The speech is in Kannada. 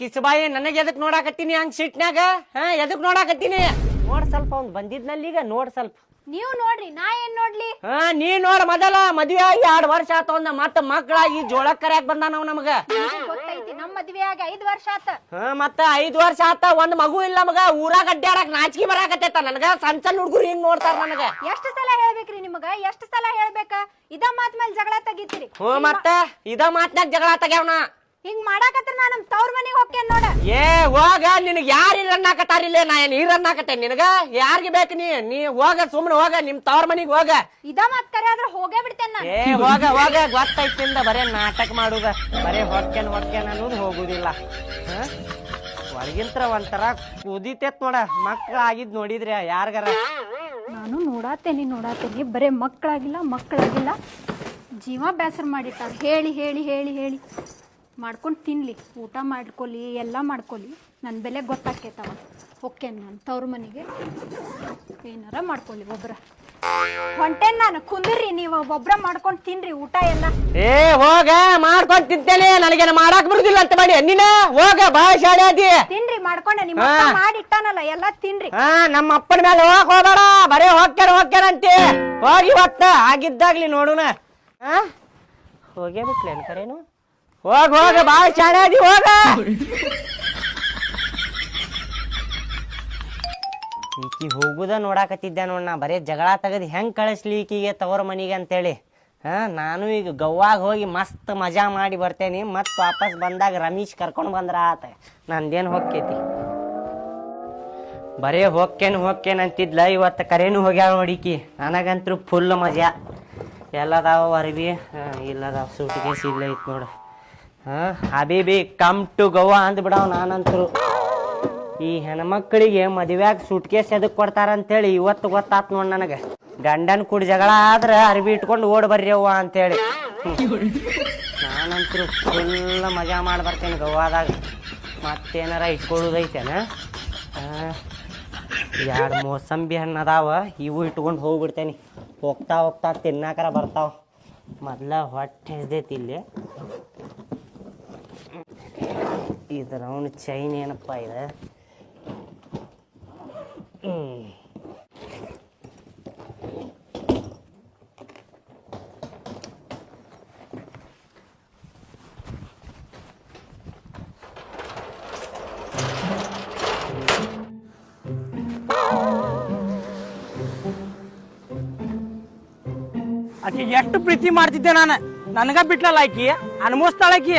ಕಿಸಬಾಯಿ ನನಗೆ ಎದಕ್ ನೋಡಾಕತ್ತೀನಿ ಹಂಗ್ ಸಿಟ್ನ್ಯಾಗ ಎದಕ್ ನೋಡಾಕತ್ತೀನಿ ನೋಡ್ ಸ್ವಲ್ಪ ಅವ್ನ್ ಬಂದಿದ್ನಲ್ಲಿ ಈಗ ನೋಡ್ ಸ್ವಲ್ಪ ನೀವು ನೋಡ್ರಿ ನಾ ಏನ್ ನೋಡ್ಲಿ ನೀ ನೋಡ್ ಮೊದಲ ಮದ್ವೆ ಆಗಿ 2 ವರ್ಷ ಆತ ಒಂದ ಮತ್ತ ಮಕ್ಕಳಾಗಿ ಜೋಳ ಕರ್ಯಾಕ್ ಬಂದ ನಾವ್ ನಮಗ ಗೊತ್ತೈತಿ ನಮ್ ಮದ್ವೆ ಆಗಿ 5 ವರ್ಷ ಆತ ಮತ್ತ 5 ವರ್ಷ ಆತ ಒಂದ್ ಮಗು ಇಲ್ಲ ಮಗ ಊರಾಗ ಅಡ್ಡಾಡಕ್ ನಾಚಿಕೆ ಬರಾಕತ್ತೈತ ನನಗ ಸಣ್ಣ ಸಣ್ಣ ಹುಡುಗರು ಹಿಂಗ್ ನೋಡ್ತಾರ ನನಗ ಎಷ್ಟ್ ಸಲ ಹೇಳ್ಬೇಕ್ರಿ ನಿಮಗ ಎಷ್ಟ್ ಸಲ ಹೇಳ್ಬೇಕ ಇದ ಮಾತ್ ಮೇಲೆ ಜಗಳ ತೆಗಿತೀರಿ ಮತ್ತ ಇದ ಮಾತ್ನಾಗ ಜಗಳ ತೆಗ್ಯಾವನ ಹಿಂಗ್ ಮಾಡಾಕತ್ರ ನಾ ನಮ್ ತವ್ರ ಮನೆಗೆ ಹೋಗ್ತೇನ್ ನೋಡ ಹೋಗ ನಿನಗ್ ಯಾರು ಇರನ್ನಾಕತ್ತಾರಿಲ್ಲ ನಾ ಏನ್ ಇರನ್ನಾಕತ್ತೆ ನಿನಗ ಯಾರಿಗೆ ಬೇಕು ನೀ ಹೋಗ ಸುಮ್ನೆ ಹೋಗ ನಿಮ್ ತವ್ರ ಮನಿಗ್ ಹೋಗ ಇದ ಮಾತ್ ಕರೆ ಆದ್ರ ಹೋಗೇ ಬಿಡ್ತೇನ್ ನಾ ಹೋಗ ಹೋಗ ಗೊತ್ತೈತಿಂದ ಬರೇ ನಾಟಕ ಮಾಡುದ ಬರೇ ಹೊಕ್ಕೇನ್ ಅನ್ನೋದು ಹೋಗುದಿಲ್ಲ ಒಳಗಿಂತ್ರ ಒಂಥರ ಕುದಿತೇತ್ ನೋಡ ಮಕ್ಳ ಆಗಿದ್ ನೋಡಿದ್ರಿ ಯಾರ್ಗಾರ ನಾನು ನೋಡಾತೇನಿ ಬರೇ ಮಕ್ಕಳಾಗಿಲ್ಲ ಜೀವ ಬೇಸರ ಮಾಡಿಟ್ಟಾರ ಹೇಳಿ ಹೇಳಿ ಹೇಳಿ ಹೇಳಿ ಮಾಡ್ಕೊಂಡು ತಿನ್ಲಿ ಊಟ ಮಾಡ್ಕೊಲಿ ಎಲ್ಲ ಮಾಡ್ಕೊಲಿ ನನ್ನ ಬೆಲೆ ಗೊತ್ತಾಕೈತವ ಓಕೆ ನಾನು ತವ್ರ ಮನೆಗೆ ಏನಾರ ಮಾಡ್ಕೊಳ್ಳಿ ಒಬ್ರ ಹೊಂಟೇನ್ ನಾನು ಕುಂದ್ರಿ ನೀವು ಒಬ್ರ ಮಾಡ್ಕೊಂಡು ತಿನ್ರಿ ಊಟ ಎಲ್ಲ ಹೋಗ ಮಾಡ್ಕೊಂಡ್ ತಿಂತೇನೆ ನನಗೇನ ಮಾಡಾಕ್ ಬರುದಿಲ್ಲ ಅಂತ ಮಾಡಿ ನೀನ ಹೋಗ ಬಾಳ ಶಾಣೆ ಅದಿ ತಿನ್ರಿ ಮಾಡ್ಕೊಂಡೆ ನಿಮ್ಮ ಮಾಡಿಟ್ಟಾನಲ್ಲ ಎಲ್ಲ ತಿನ್ರಿ ನಮ್ಮ ಅಪ್ಪನ ಮೇಲೆ ಹೋಗಕ್ ಹೋಗ್ಬೇಡ ಬರೇ ಹೋಗ್ಯಾರ ಅಂತೆ ಹೋಗಿ ಇವತ್ತ ಆಗಿದ್ದಾಗ್ಲಿ ನೋಡುನ ಹೋಗೇ ಬಿಟ್ಲೇನ್ ಕರೇನು ಹೋಗ ಬಾಳ ಶಾಣೆ ಅದಿ ಹೋಗ ಈಕಿ ಹೋಗುದ ನೋಡಾಕತ್ತಿದ್ದೆ ನೋಡ್ ನಾ ಬರೇ ಜಗಳ ತೆಗದ್ ಹೆಂಗ್ ಕಳಿಸ್ಲಿ ಈಕಿಗೆ ತವರ ಮನಿಗೆ ಅಂತೇಳಿ ನಾನು ಈಗ ಗೋವಾಗ ಹೋಗಿ ಮಸ್ತ್ ಮಜಾ ಮಾಡಿ ಬರ್ತೇನಿ ಮತ್ ವಾಪಸ್ ಬಂದಾಗ ರಮೇಶ್ ಕರ್ಕೊಂಡ್ ಬಂದ್ರ ಆತ ನಂದೇನ್ ಹೋಗ್ತೈತಿ ಬರೇ ಹೋಗ್ಕೇನ್ ಅಂತಿದ್ಲ ಇವತ್ತು ಕರೇನು ಹೋಗ್ಯಾಳ ನೋಡಿಕಿ ನನಗಂತೂ ಫುಲ್ ಮಜಾ ಎಲ್ಲದಾವ ಅರ್ಬಿ ಇಲ್ಲದಾವ ಸೂಟಿಗೇಸ್ ಇಲ್ಲ ಐತ್ ನೋಡು ಹಬೀಬಿ ಕಮ್ ಟು ಗೋವಾ ಅಂದ್ ಬಿಡವ್ ನಾನಂತರು ಈ ಹೆಣ್ಮಕ್ಳಿಗೆ ಮದುವೆಯಾಗ ಸೂಟ್ಕೇಸ್ ಎದಕ್ ಕೊಡ್ತಾರ ಅಂತೇಳಿ ಇವತ್ತು ಗೊತ್ತಾತ್ ನೋಡ್ ನನಗ ಗಂಡನ್ ಕೂಡ ಜಗಳ ಆದ್ರ ಅರ್ಬಿ ಇಟ್ಕೊಂಡು ಓಡ್ ಬರ್ರಿ ಅವ್ವ ಅಂತೇಳಿ ನಾನಂತರು ಫುಲ್ ಮಜಾ ಮಾಡಿ ಬರ್ತೇನೆ ಗೋವಾದಾಗ ಮತ್ತೇನಾರ ಇಟ್ಕೊಳ್ಳೋದೈತೇನ 2 ಮೋಸಂಬಿ ಹಣ್ಣು ಅದಾವ ಇವು ಇಟ್ಕೊಂಡು ಹೋಗ್ಬಿಡ್ತೇನೆ ಹೋಗ್ತಾ ತಿನ್ನಾಕರ ಬರ್ತಾವ ಮೊದ್ಲ ಹೊಟ್ಟೆ ಹೆಸ್ದೈತಿ ಇಲ್ಲಿ ಇದ್ರ ಅವನು ಚೈನ್ ಏನಪ್ಪ ಇದೆ ಆಕಿ ಎಷ್ಟು ಪ್ರೀತಿ ಮಾಡ್ತಿದ್ದೆ ನಾನು ನನಗ ಬಿಟ್ಲಲ್ಲ ಆಕಿ ಅನ್ಮೋಸ್ತಾಳ ಆಕಿ